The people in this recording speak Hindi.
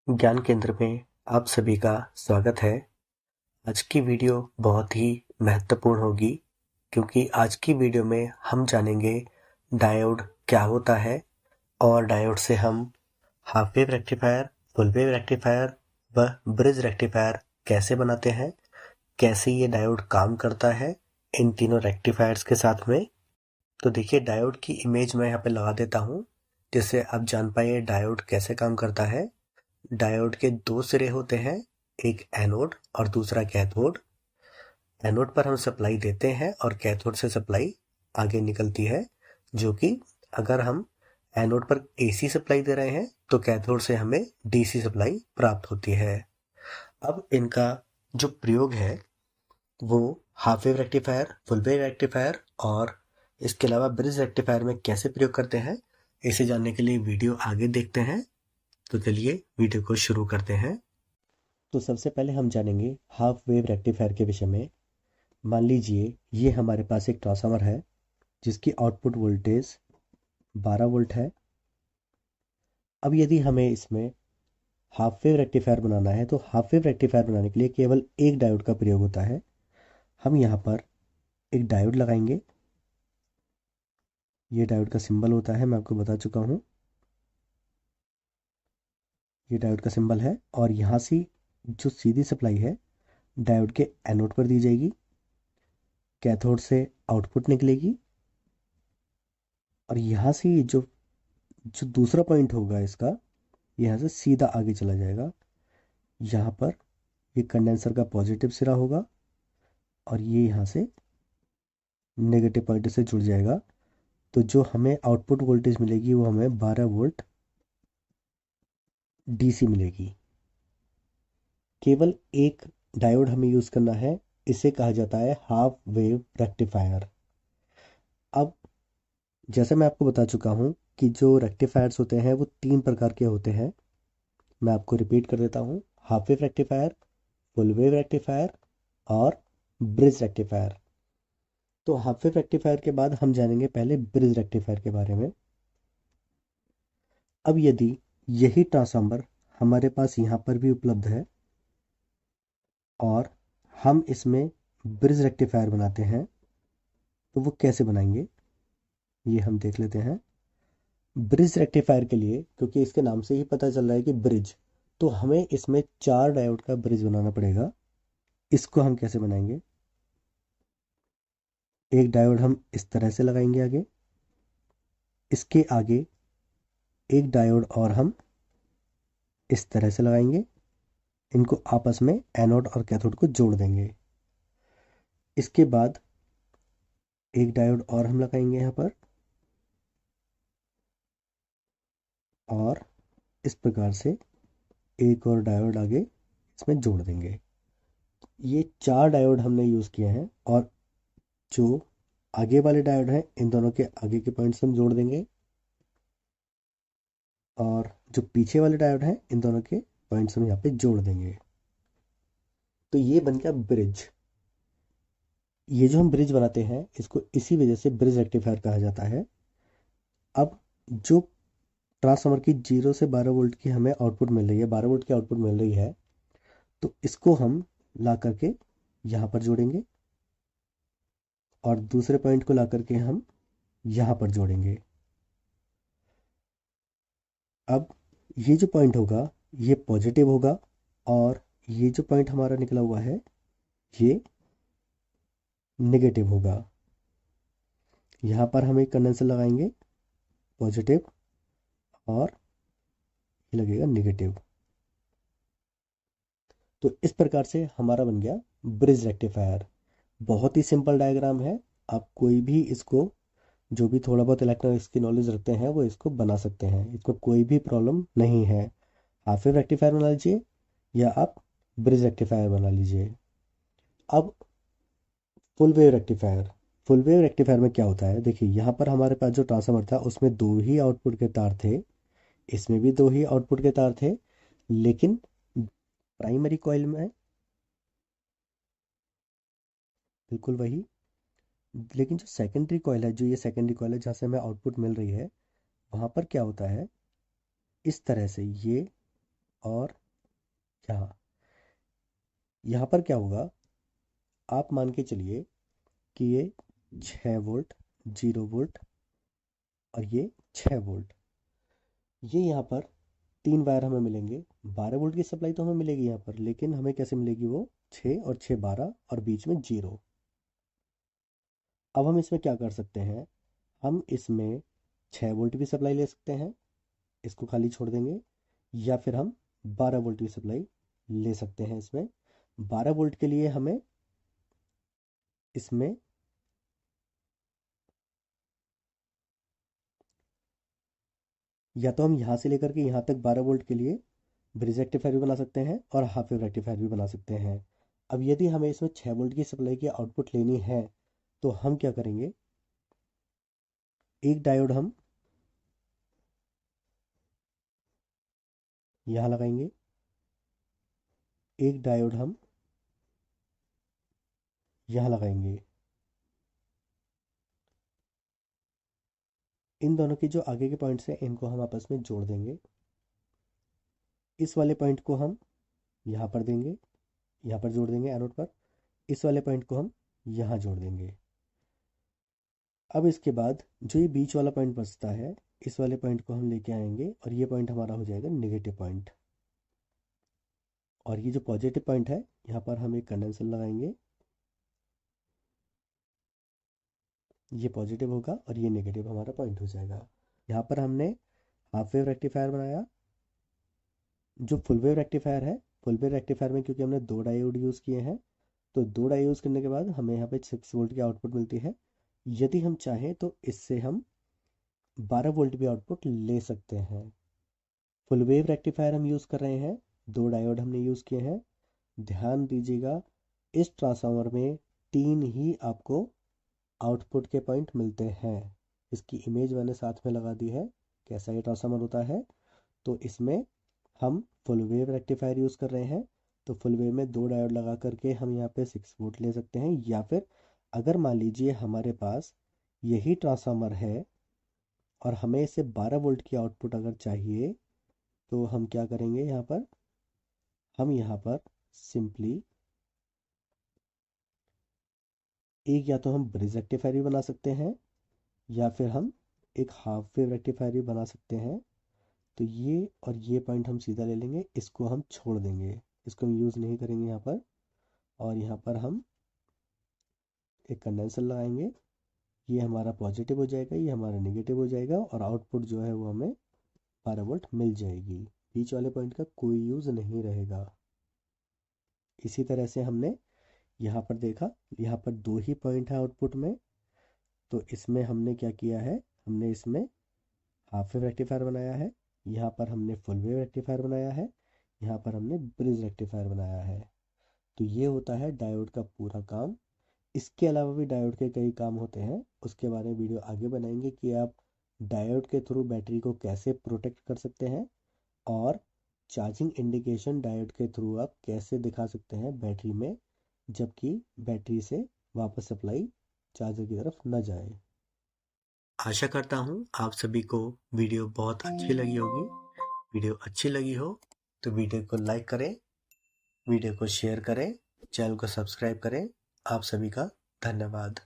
ज्ञान केंद्र में आप सभी का स्वागत है। आज की वीडियो बहुत ही महत्वपूर्ण होगी क्योंकि आज की वीडियो में हम जानेंगे डायोड क्या होता है और डायोड से हम half wave rectifier, full wave rectifier व ब्रिज रेक्टिफायर कैसे बनाते हैं, कैसे ये डायोड काम करता है इन तीनों रेक्टिफायर्स के साथ में। तो देखिए, डायोड की इमेज मैं यहाँ पे लगा देता हूँ जिससे आप जान पाइए डायोड कैसे काम करता है। डायोड के दो सिरे होते हैं, एक एनोड और दूसरा कैथोड। एनोड पर हम सप्लाई देते हैं और कैथोड से सप्लाई आगे निकलती है, जो कि अगर हम एनोड पर एसी सप्लाई दे रहे हैं तो कैथोड से हमें डीसी सप्लाई प्राप्त होती है। अब इनका जो प्रयोग है वो half wave rectifier, full wave rectifier और इसके अलावा ब्रिज रेक्टिफायर में कैसे प्रयोग करते हैं, इसे जानने के लिए वीडियो आगे देखते हैं। तो चलिए वीडियो को शुरू करते हैं। तो सबसे पहले हम जानेंगे हाफ वेव रेक्टिफायर के विषय में। मान लीजिए ये हमारे पास एक ट्रांसफार्मर है जिसकी आउटपुट वोल्टेज 12 वोल्ट है। अब यदि हमें इसमें हाफ वेव रेक्टिफायर बनाना है तो हाफ वेव रेक्टिफायर बनाने के लिए केवल एक डायोड का प्रयोग होता है। हम यहाँ पर एक डायोड लगाएंगे। ये डायोड का सिंबल होता है, मैं आपको बता चुका हूँ। ये डायोड का सिंबल है और यहाँ से जो सीधी सप्लाई है डायोड के एनोड पर दी जाएगी, कैथोड से आउटपुट निकलेगी और यहाँ से ये जो जो दूसरा पॉइंट होगा इसका, यहाँ से सीधा आगे चला जाएगा। यहाँ पर ये कंडेंसर का पॉजिटिव सिरा होगा और ये यहाँ से नेगेटिव पॉइंट से जुड़ जाएगा। तो जो हमें आउटपुट वोल्टेज मिलेगी वो हमें 12 वोल्ट डीसी मिलेगी। केवल एक डायोड हमें यूज़ करना है, इसे कहा जाता है हाफ वेव रेक्टिफायर। अब जैसे मैं आपको बता चुका हूँ कि जो रेक्टिफायर्स होते हैं वो तीन प्रकार के होते हैं। मैं आपको रिपीट कर देता हूँ: half wave rectifier, full wave rectifier और ब्रिज रेक्टिफायर। तो हाफ वेव रेक्टिफायर के बाद हम जानेंगे पहले ब्रिज रेक्टिफायर के बारे में। अब यदि यही ट्रांसफार्मर हमारे पास यहाँ पर भी उपलब्ध है और हम इसमें ब्रिज रेक्टिफायर बनाते हैं तो वो कैसे बनाएंगे ये हम देख लेते हैं। ब्रिज रेक्टिफायर के लिए, क्योंकि इसके नाम से ही पता चल रहा है कि ब्रिज, तो हमें इसमें चार डायोड का ब्रिज बनाना पड़ेगा। इसको हम कैसे बनाएंगे? एक डायोड हम इस तरह से लगाएंगे आगे, इसके आगे एक डायोड और हम इस तरह से लगाएंगे। इनको आपस में एनोड और कैथोड को जोड़ देंगे। इसके बाद एक डायोड और हम लगाएंगे यहाँ पर और इस प्रकार से एक और डायोड आगे इसमें जोड़ देंगे। ये चार डायोड हमने यूज़ किए हैं और जो आगे वाले डायोड हैं इन दोनों के आगे के पॉइंट्स हम जोड़ देंगे और जो पीछे वाले डायोड हैं इन दोनों के पॉइंट्स हम यहाँ पे जोड़ देंगे। तो ये बन गया ब्रिज। ये जो हम ब्रिज बनाते हैं इसको इसी वजह से ब्रिज रेक्टिफायर कहा जाता है। अब जो ट्रांसफार्मर की 0 से 12 वोल्ट की हमें आउटपुट मिल रही है, 12 वोल्ट की आउटपुट मिल रही है, तो इसको हम ला करके यहाँ पर जोड़ेंगे और दूसरे पॉइंट को ला करके हम यहाँ पर जोड़ेंगे। अब ये जो पॉइंट होगा ये पॉजिटिव होगा और ये जो पॉइंट हमारा निकला हुआ है ये नेगेटिव होगा। यहाँ पर हम एक कंडेंसर लगाएंगे पॉजिटिव और ये लगेगा नेगेटिव। तो इस प्रकार से हमारा बन गया ब्रिज रेक्टिफायर। बहुत ही सिंपल डायग्राम है। आप कोई भी इसको, जो भी थोड़ा बहुत इलेक्ट्रॉनिक्स की नॉलेज रखते हैं वो इसको बना सकते हैं, इसको कोई भी प्रॉब्लम नहीं है। हाफ वेव रेक्टिफायर बना लीजिए या आप ब्रिज रेक्टिफायर बना लीजिए। अब full wave rectifier. Full wave rectifier में क्या होता है, देखिए यहाँ पर हमारे पास जो ट्रांसफार्मर था उसमें दो ही आउटपुट के तार थे, इसमें भी दो ही आउटपुट के तार थे, लेकिन प्राइमरी कॉइल में बिल्कुल वही, लेकिन जो सेकेंडरी कॉइल है, जो ये सेकेंडरी कॉइल है जहाँ से हमें आउटपुट मिल रही है, वहाँ पर क्या होता है, इस तरह से ये और यहाँ पर क्या होगा, आप मान के चलिए कि ये 6 वोल्ट, 0 वोल्ट और ये 6 वोल्ट, ये यहाँ पर 3 वायर हमें मिलेंगे। 12 वोल्ट की सप्लाई तो हमें मिलेगी यहाँ पर, लेकिन हमें कैसे मिलेगी वो 6 और 6 12 और बीच में 0। अब हम इसमें क्या कर सकते हैं, हम इसमें 6 वोल्ट की सप्लाई ले सकते हैं, इसको खाली छोड़ देंगे, या फिर हम 12 वोल्ट की सप्लाई ले सकते हैं इसमें। 12 वोल्ट के लिए हमें इसमें या तो हम यहाँ से लेकर के यहाँ तक 12 वोल्ट के लिए ब्रिज रेक्टिफायर भी बना सकते हैं और हाफ वेव रेक्टिफायर भी बना सकते हैं। अब यदि हमें इसमें 6 वोल्ट की सप्लाई की आउटपुट लेनी है तो हम क्या करेंगे, एक डायोड हम यहाँ लगाएंगे, एक डायोड हम यहाँ लगाएंगे। इन दोनों के जो आगे के पॉइंट्स हैं इनको हम आपस में जोड़ देंगे। इस वाले पॉइंट को हम यहाँ पर देंगे, यहाँ पर जोड़ देंगे एनोड पर। इस वाले पॉइंट को हम यहाँ जोड़ देंगे। अब इसके बाद जो ये बीच वाला पॉइंट बचता है, इस वाले पॉइंट को हम लेके आएंगे और ये पॉइंट हमारा हो जाएगा नेगेटिव पॉइंट। और ये जो पॉजिटिव पॉइंट है, यहाँ पर हम एक कंडेंसर लगाएंगे, ये पॉजिटिव होगा और ये नेगेटिव हमारा पॉइंट हो जाएगा। यहाँ पर हमने हाफ वेव रेक्टिफायर बनाया। जो फुल वेव रेक्टिफायर है, फुल वेव रेक्टिफायर में क्योंकि हमने 2 डायोड यूज़ किए हैं, तो 2 डायोड यूज़ करने के बाद हमें यहाँ पे 6 वोल्ट की आउटपुट मिलती है। यदि हम चाहें तो इससे हम 12 वोल्ट भी आउटपुट ले सकते हैं। फुल वेव रेक्टिफायर हम यूज़ कर रहे हैं, 2 डायोड हमने यूज़ किए हैं। ध्यान दीजिएगा, इस ट्रांसफार्मर में 3 ही आपको आउटपुट के पॉइंट मिलते हैं। इसकी इमेज मैंने साथ में लगा दी है, कैसा ये ट्रांसफार्मर होता है। तो इसमें हम फुल वेव रेक्टिफायर यूज़ कर रहे हैं, तो फुल वेव में 2 डायोड लगा करके हम यहाँ पे 6 वोल्ट ले सकते हैं। या फिर अगर मान लीजिए हमारे पास यही ट्रांसफार्मर है और हमें इसे 12 वोल्ट की आउटपुट अगर चाहिए, तो हम क्या करेंगे, यहाँ पर हम यहाँ पर सिंपली एक, या तो हम ब्रिज रेक्टिफायर भी बना सकते हैं या फिर हम एक हाफ वेव रेक्टिफायर भी बना सकते हैं। तो ये और ये पॉइंट हम सीधा ले लेंगे, इसको हम छोड़ देंगे, इसको हम यूज़ नहीं करेंगे यहाँ पर। और यहाँ पर हम एक कंडेंसर लगाएंगे, ये हमारा पॉजिटिव हो जाएगा, ये हमारा नेगेटिव हो जाएगा और आउटपुट जो है वो हमें 12 वोल्ट मिल जाएगी। बीच वाले पॉइंट का कोई यूज़ नहीं रहेगा। इसी तरह से हमने यहाँ पर देखा, यहाँ पर 2 ही पॉइंट है आउटपुट में, तो इसमें हमने क्या किया है, हमने इसमें हाफ वेव रेक्टिफायर बनाया है, यहाँ पर हमने फुल वेव रेक्टिफायर बनाया है, यहाँ पर हमने ब्रिज रेक्टिफायर बनाया है। तो ये होता है डायोड का पूरा काम। इसके अलावा भी डायोड के कई काम होते हैं, उसके बारे में वीडियो आगे बनाएंगे कि आप डायोड के थ्रू बैटरी को कैसे प्रोटेक्ट कर सकते हैं और चार्जिंग इंडिकेशन डायोड के थ्रू आप कैसे दिखा सकते हैं बैटरी में, जबकि बैटरी से वापस सप्लाई चार्जर की तरफ न जाए। आशा करता हूँ आप सभी को वीडियो बहुत अच्छी लगी होगी। वीडियो अच्छी लगी हो तो वीडियो को लाइक करें, वीडियो को शेयर करें, चैनल को सब्सक्राइब करें। आप सभी का धन्यवाद।